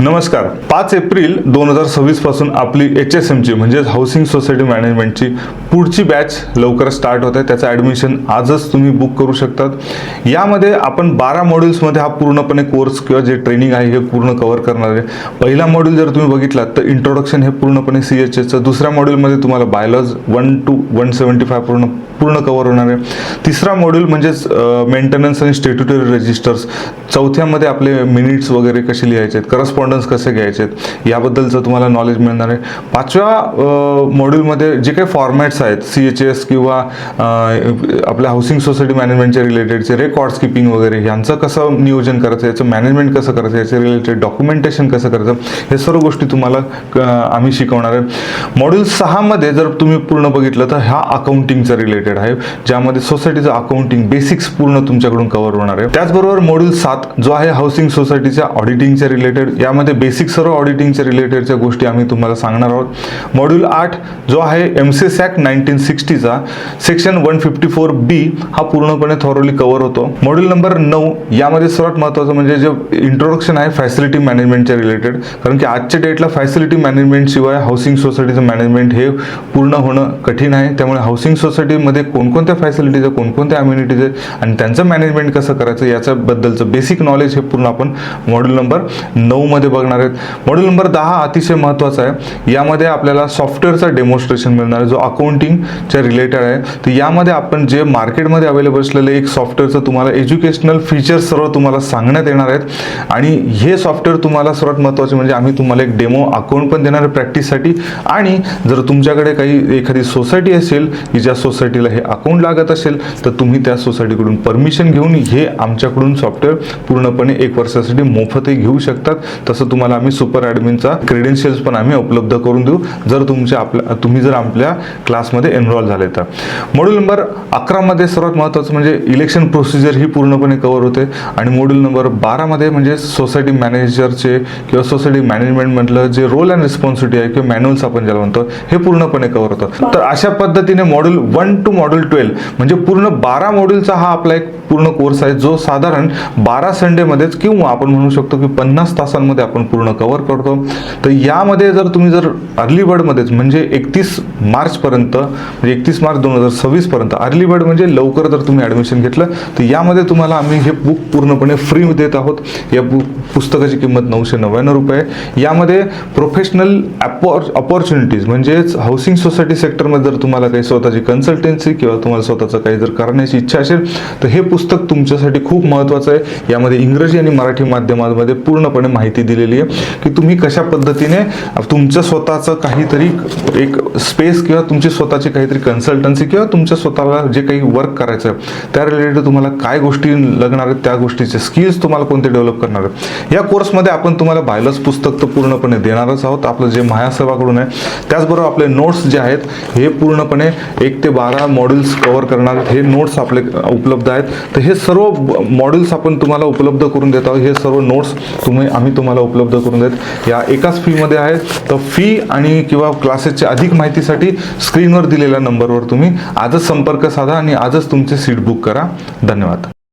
नमस्कार. 5 एप्रिल 2026 पासून आपली HSMची म्हणजे हाऊसिंग सोसायटी मॅनेजमेंटची पुढची बॅच लवकर स्टार्ट होत आहे. त्याचं ॲडमिशन आजच तुम्ही बुक करू शकतात. यामध्ये आपण 12 मॉड्यूल्समध्ये हा पूर्णपणे कोर्स किंवा जे ट्रेनिंग आहे हे पूर्ण कव्हर करणार आहे. पहिला मॉड्यूल जर तुम्ही बघितलात तर इंट्रोडक्शन हे पूर्णपणे CHSचं, दुसऱ्या मॉड्यूलमध्ये तुम्हाला बायोलॉजी 1 to 175 पूर्ण कव्हर होणार आहे. तिसरा मॉड्यूल म्हणजेच मेंटेनन्स आणि स्टॅट्युटरी रजिस्टर्स, चौथ्यामध्ये आपले मिनिट्स वगैरे कसे लिहायचे आहेत, करस्पॉन्डन्स कसे घ्यायचे आहेत याबद्दलचं तुम्हाला नॉलेज मिळणार आहे. पाचव्या मॉड्यूलमध्ये जे काही फॉर्मॅट्स आहेत CHS किंवा आपल्या हाऊसिंग सोसायटी मॅनेजमेंटच्या रिलेटेडचे रेकॉर्ड्स कीपिंग वगैरे यांचं कसं नियोजन करायचं, याचं मॅनेजमेंट कसं करायचं, याचे रिलेटेड डॉक्युमेंटेशन कसं करायचं, हे सर्व गोष्टी तुम्हाला आम्ही शिकवणार आहे. मॉड्यूल 6 मध्ये जर तुम्ही पूर्ण बघितलं तर हा अकाउंटिंगचा रिलेटेड आहे, ज्यामध्ये सोसायटीचं अकाउंटिंग बेसिक्स पूर्ण तुमच्याकडून कव्हर होणार आहे. त्याचबरोबर मॉड्यूल 7 जो आहे हाऊसिंग सोसायटीच्या ऑडिटिंगच्या रिलेटेड, यामध्ये बेसिक सर्व ऑडिटिंगच्या रिलेटेडच्या गोष्टी आम्ही तुम्हाला सांगणार आहोत. मॉड्यूल 8 जो आहे MCS Act 1960चा सेक्शन 154B हा पूर्णपणे थॉरोली कव्हर होतो. मॉड्यूल नंबर 9 यामध्ये सर्वात महत्त्वाचं म्हणजे जे इंट्रोडक्शन आहे फॅसिलिटी मॅनेजमेंटच्या रिलेटेड, कारण की आजच्या डेटला फॅसिलिटी मॅनेजमेंट शिवाय हाऊसिंग सोसायटीचं मॅनेजमेंट हे पूर्ण होणं कठीण आहे. त्यामुळे हाऊसिंग सोसायटीमध्ये कोणकोणत्या फॅसिलिटीज आहे, कोणकोणत्या अम्युनिटीज आहे आणि त्यांचं मॅनेजमेंट कसं करायचं याच्याबद्दलचं बेसिक नॉलेज हे पूर्ण आपण मॉड्यूल नंबर 9 मध्ये बघणार आहेत. मॉड्यूल नंबर 10 अतिशय महत्त्वाचा आहे. यामध्ये आपल्याला सॉफ्टवेअरचा डेमॉन्स्ट्रेशन मिळणार आहे जो अकाउंटिंगच्या रिलेटेड आहे. तर यामध्ये आपण जे मार्केटमध्ये अवेलेबल असलेले एक सॉफ्टवेअरचं तुम्हाला एज्युकेशनल फीचर्स सर्व तुम्हाला सांगण्यात येणार आहेत आणि हे सॉफ्टवेअर तुम्हाला सर्वात महत्त्वाचे म्हणजे आम्ही तुम्हाला एक डेमो अकाउंट पण देणार आहे प्रॅक्टिससाठी. आणि जर तुमच्याकडे काही एखादी सोसायटी असेल की ज्या सोसायटीला हे अकाउंट लागत असेल तर तुम्ही त्या सोसायटीकडून परमिशन घेऊन हे आमच्याकडून सॉफ्टवेअर पूर्णपणे 1 वर्षासाठी मोफतही घेऊ शकतात. तसं तुम्हाला आम्ही सुपर ॲडमिनचा क्रेडेन्शियल्स पण आम्ही उपलब्ध करून देऊ जर तुम्ही जर आपल्या क्लासमध्ये एनरोल झाले तर. मॉड्यूल नंबर 11 मध्ये सर्वात महत्त्वाचं म्हणजे इलेक्शन प्रोसिजर ही पूर्णपणे कव्हर होते आणि मॉड्यूल नंबर 12 मध्ये म्हणजे सोसायटी मॅनेजरचे किंवा सोसायटी मॅनेजमेंट म्हटलं जे रोल अँड रिस्पॉन्सिबिलिटी आहे किंवा मॅन्युअल्स आपण ज्याला म्हणतो हे पूर्णपणे कव्हर होतं. तर अशा पद्धतीने मॉड्यूल 1 to मॉड्यूल 12 म्हणजे पूर्ण 12 मॉड्यूलचा हा आपला एक पूर्ण कोर्स आहे जो साधारण 12 संडेमध्येच किंवा आपण म्हणू शकतो की 50 तासांमध्ये आपण पूर्ण कव्हर करतो. तर यामध्ये जर तुम्ही अर्ली बर्डमध्येच म्हणजे 31 मार्चपर्यंत म्हणजे 31 मार्च 2026 पर्यंत अर्ली बर्ड म्हणजे लवकर जर तुम्ही ॲडमिशन घेतलं तर यामध्ये तुम्हाला आम्ही हे बुक पूर्णपणे फ्री देत आहोत. या पुस्तकाची किंमत 999 रुपये आहे. यामध्ये प्रोफेशनल अपॉर्च्युनिटीज म्हणजेच हाऊसिंग सोसायटी सेक्टरमध्ये जर तुम्हाला काही स्वतःची कन्सल्टन्सी किंवा तुम्हाला स्वतःचं काही जर करण्याची इच्छा असेल तर हे पुस्तक तुमच्यासाठी खूप महत्त्वाचं आहे. यामध्ये इंग्रजी आणि मराठी माध्यमांमध्ये पूर्णपणे माहिती दिलेली आहे की तुम्ही कशा पद्धतीने तुमचं स्वतःचं काहीतरी एक स्पेस किंवा तुमची स्वतःची काहीतरी कन्सल्टन्सी किंवा तुमच्या स्वतःला जे काही वर्क करायचं आहे त्या रिलेटेड तुम्हाला काय गोष्टी लागणार आहेत, त्या गोष्टीचे स्किल्स तुम्हाला कोणते डेव्हलप करणार आहेत. या कोर्समध्ये आपण तुम्हाला बायोलॉजी पुस्तक तर पूर्णपणे देणारच आहोत आपलं जे महासेवाकडून आहे. त्याचबरोबर आपले नोट्स जे आहेत हे पूर्णपणे 1 ते 12 मॉड्यूल्स कव्हर करणार हे नोट्स आपले उपलब्ध आहेत. तर हे सर्व मॉड्यूल्स आपण तुम्हाला उपलब्ध करून देत आहोत. हे सर्व नोट्स आम्ही तुम्हाला उपलब्ध करून देत या एकाच फीमध्ये आहेत. तर फी आणि किंवा क्लासेसची अधिक माहितीसाठी स्क्रीनवर दिलेल्या नंबरवर तुम्ही आजच संपर्क साधा आणि आजच तुमचे सीट बुक करा. धन्यवाद.